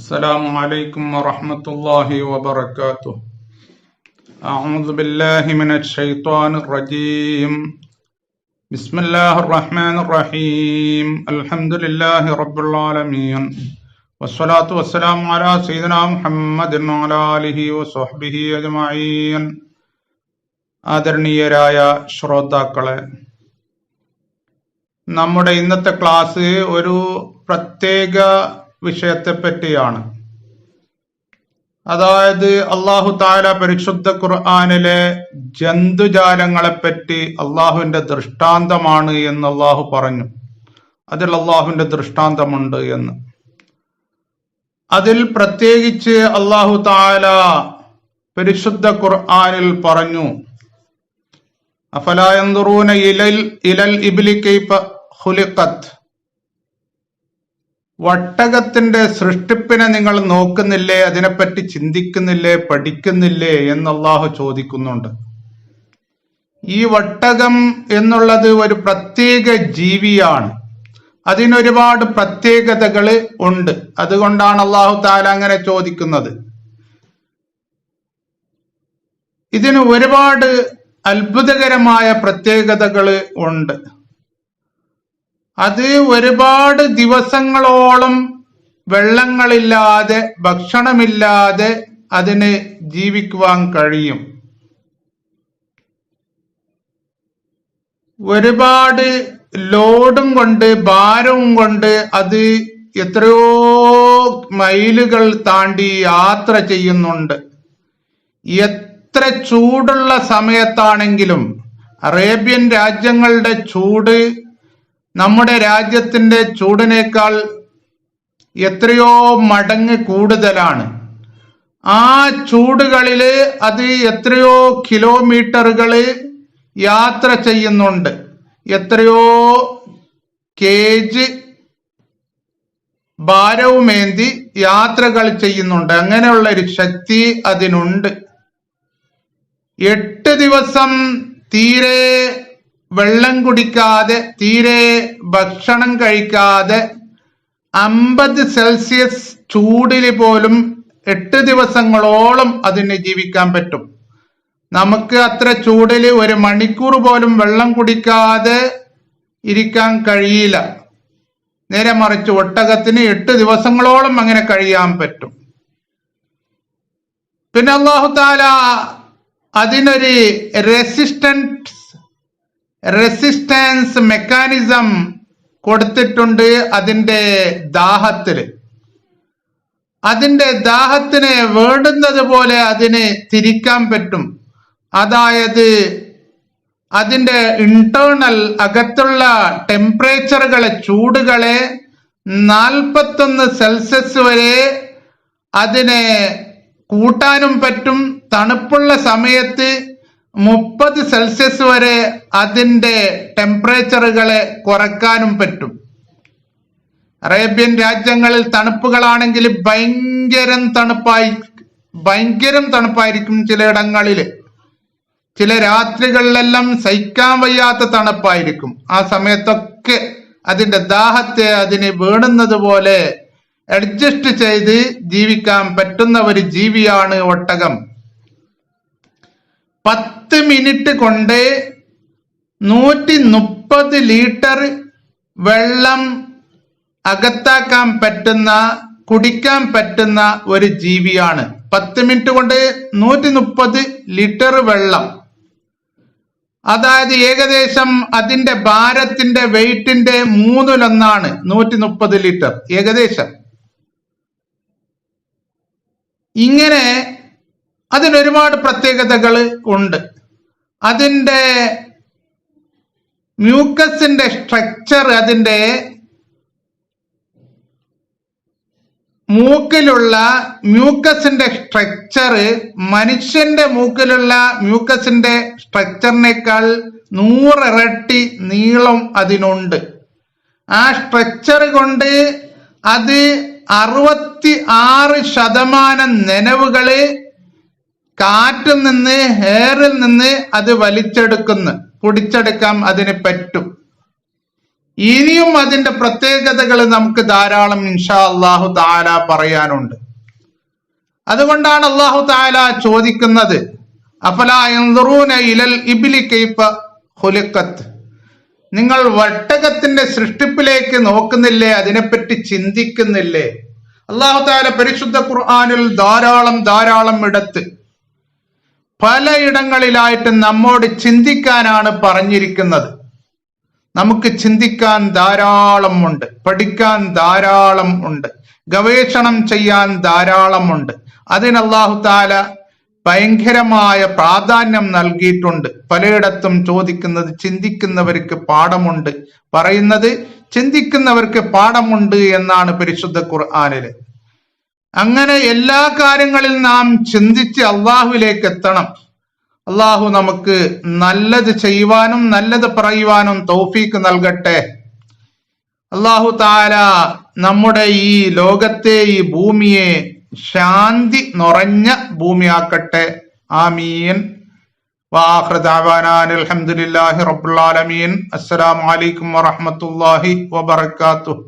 السلام عليكم ورحمة الله وبركاته. أعوذ بالله من الشيطان الرجيم. بسم الله الرحمن الرحيم. الحمد لله رب العالمين. والصلاة والسلام على سيدنا محمد وعلى آله وصحبه أجمعين. ആദരണീയരായ ശ്രോതാക്കളെ, നമ്മുടെ ഇന്നത്തെ ക്ലാസ് ഒരു പ്രത്യേക വിഷയത്തെ പറ്റിയാണ്. അതായത് അള്ളാഹു താല പരിശുദ്ധ ഖുർആനിലെ ജന്തുജാലങ്ങളെപ്പറ്റി അള്ളാഹുവിന്റെ ദൃഷ്ടാന്തമാണ് എന്ന് അള്ളാഹു പറഞ്ഞു. അതിൽ അള്ളാഹുവിന്റെ ദൃഷ്ടാന്തമുണ്ട് എന്ന്. അതിൽ പ്രത്യേകിച്ച് അള്ളാഹു താല പരിശുദ്ധ ഖുർആനിൽ പറഞ്ഞു, അഫലാ യൻദുറൂന ഇലൽ ഇബ്ലി കൈഫ ഖുലിഖത്. ഒട്ടകത്തിന്റെ സൃഷ്ടിപ്പിനെ നിങ്ങൾ നോക്കുന്നില്ലേ, അതിനെപ്പറ്റി ചിന്തിക്കുന്നില്ലേ, പഠിക്കുന്നില്ലേ എന്ന് അള്ളാഹു ചോദിക്കുന്നുണ്ട്. ഈ ഒട്ടകം എന്നുള്ളത് ഒരു പ്രത്യേക ജീവിയാണ്. അതിനൊരുപാട് പ്രത്യേകതകൾ ഉണ്ട്. അതുകൊണ്ടാണ് അള്ളാഹു താല അങ്ങനെ ചോദിക്കുന്നത്. ഇതിന് ഒരുപാട് അത്ഭുതകരമായ പ്രത്യേകതകൾ ഉണ്ട്. അത് ഒരുപാട് ദിവസങ്ങളോളം വെള്ളങ്ങളില്ലാതെ ഭക്ഷണമില്ലാതെ അതിന് ജീവിക്കുവാൻ കഴിയും. ഒരുപാട് ലോഡും കൊണ്ട് ഭാരവും കൊണ്ട് അത് എത്രയോ മൈലുകൾ താണ്ടി യാത്ര ചെയ്യുന്നുണ്ട്. എത്ര ചൂടുള്ള സമയത്താണെങ്കിലും അറേബ്യൻ രാജ്യങ്ങളുടെ ചൂട് നമ്മുടെ രാജ്യത്തിന്റെ ചൂടിനേക്കാൾ എത്രയോ മടങ്ങ് കൂടുതലാണ്. ആ ചൂടുകളില് അത് എത്രയോ കിലോമീറ്ററുകൾ യാത്ര ചെയ്യുന്നുണ്ട്. എത്രയോ കേജ് ഭാരവുമേന്തി യാത്രകൾ ചെയ്യുന്നുണ്ട്. അങ്ങനെയുള്ള ഒരു ശക്തി അതിനുണ്ട്. 8 ദിവസം തീരെ വെള്ളം കുടിക്കാതെ, തീരെ ഭക്ഷണം കഴിക്കാതെ 50 സെൽഷ്യസ് ചൂടിൽ പോലും 8 ദിവസങ്ങളോളം അതിന് ജീവിക്കാൻ പറ്റും. നമുക്ക് അത്ര ചൂടിൽ 1 മണിക്കൂർ പോലും വെള്ളം കുടിക്കാതെ ഇരിക്കാൻ കഴിയില്ല. നേരെ മറിച്ച് ഒട്ടകത്തിന് 8 ദിവസങ്ങളോളം അങ്ങനെ കഴിയാൻ പറ്റും. പിന്നെ അല്ലാഹു തആല അതിനൊരു റെസിസ്റ്റൻസ് മെക്കാനിസം കൊടുത്തിട്ടുണ്ട്. അതിന്റെ ദാഹത്തിന് വേണ്ടുന്നത് പോലെ അതിന് തിരിക്കാൻ പറ്റും. അതായത് അതിന്റെ ഇന്റേണൽ അകത്തുള്ള ടെമ്പറേച്ചറുകളെ, ചൂടുകളെ 41 സെൽഷ്യസ് വരെ അതിനെ കൂട്ടാനും പറ്റും. തണുപ്പുള്ള സമയത്ത് 30 സെൽഷ്യസ് വരെ അതിന്റെ ടെമ്പറേച്ചറുകളെ കുറയ്ക്കാനും പറ്റും. അറേബ്യൻ രാജ്യങ്ങളിൽ തണുപ്പുകളാണെങ്കിൽ ഭയങ്കരം തണുപ്പായിരിക്കും. ചിലയിടങ്ങളില്, ചില രാത്രികളിലെല്ലാം സഹിക്കാൻ വയ്യാത്ത തണുപ്പായിരിക്കും. ആ സമയത്തൊക്കെ അതിന്റെ ദാഹത്തെ അതിന് വേണ്ടുന്നത് പോലെ അഡ്ജസ്റ്റ് ചെയ്ത് ജീവിക്കാൻ പറ്റുന്ന ഒരു ജീവിയാണ് ഒട്ടകം. 10 മിനിറ്റ് കൊണ്ട് 130 ലിറ്റർ വെള്ളം അകത്താക്കാൻ പറ്റുന്ന, കുടിക്കാൻ പറ്റുന്ന ഒരു ജീവിയാണ്. 10 മിനിറ്റ് കൊണ്ട് 130 ലിറ്റർ വെള്ളം. അതായത് ഏകദേശം അതിന്റെ ഭാരത്തിന്റെ വെയിറ്റിന്റെ 1/3 130 ലിറ്റർ ഏകദേശം. ഇങ്ങനെ അതിനൊരുപാട് പ്രത്യേകതകൾ ഉണ്ട്. അതിന്റെ മ്യൂക്കസിന്റെ സ്ട്രക്ചർ, അതിന്റെ മൂക്കിലുള്ള മ്യൂക്കസിന്റെ സ്ട്രക്ചർ മനുഷ്യന്റെ മൂക്കിലുള്ള മ്യൂക്കസിന്റെ സ്ട്രക്ചറിനേക്കാൾ 100 ഇരട്ടി നീളം അതിനുണ്ട്. ആ സ്ട്രക്ചർ കൊണ്ട് അത് 66% നനവുകള് കാറ്റിൽ നിന്ന്, എയറിൽ നിന്ന് അത് കുടിച്ചെടുക്കാൻ അതിന് പറ്റും. ഇനിയും അതിന്റെ പ്രത്യേകതകൾ നമുക്ക് ധാരാളം ഇൻഷാ അല്ലാഹു തആല പറയാനുണ്ട്. അതുകൊണ്ടാണ് അല്ലാഹു തആല ചോദിക്കുന്നത്, അഫലാ യൻദുറൂന ഇലൽ ഇബ്ലി കൈഫ ഖുലിഖത്, നിങ്ങൾ ഒട്ടകത്തിന്റെ സൃഷ്ടിപ്പിലേക്ക് നോക്കുന്നില്ലേ, അതിനെപ്പറ്റി ചിന്തിക്കുന്നില്ലേ? അല്ലാഹു തആല പരിശുദ്ധ ഖുർആനിൽ ധാരാളം ഇടത്ത് പലയിടങ്ങളിലായിട്ട് നമ്മോട് ചിന്തിക്കാനാണ് പറഞ്ഞിരിക്കുന്നത്. നമുക്ക് ചിന്തിക്കാൻ ധാരാളം ഉണ്ട്, പഠിക്കാൻ ധാരാളം ഉണ്ട്, ഗവേഷണം ചെയ്യാൻ ധാരാളമുണ്ട്. അതിന് അല്ലാഹു തആല ഭയങ്കരമായ പ്രാധാന്യം നൽകിയിട്ടുണ്ട്. പലയിടത്തും ചോദിക്കുന്നത് ചിന്തിക്കുന്നവർക്ക് പാഠമുണ്ട്, പറയുന്നത് ചിന്തിക്കുന്നവർക്ക് പാഠമുണ്ട് എന്നാണ് പരിശുദ്ധ ഖുർആനില്. അങ്ങനെ എല്ലാ കാര്യങ്ങളിൽ നാം ചിന്തിച്ച് അള്ളാഹുവിലേക്ക് എത്തണം. അള്ളാഹു നമുക്ക് നല്ലത് ചെയ്യുവാനും നല്ലത് പറയുവാനും തൗഫീക്ക് നൽകട്ടെ. അള്ളാഹു തആല നമ്മുടെ ഈ ലോകത്തെ, ഈ ഭൂമിയെ ശാന്തി നിറഞ്ഞ ഭൂമിയാക്കട്ടെ. ആമീൻ. വആഖിറു ദഅവാനാ അൽഹംദുലില്ലാഹി റബ്ബിൽ ആലമീൻ. അസ്സലാമു അലൈക്കും വറഹ്മത്തുള്ളാഹി വബറകാതുഹു.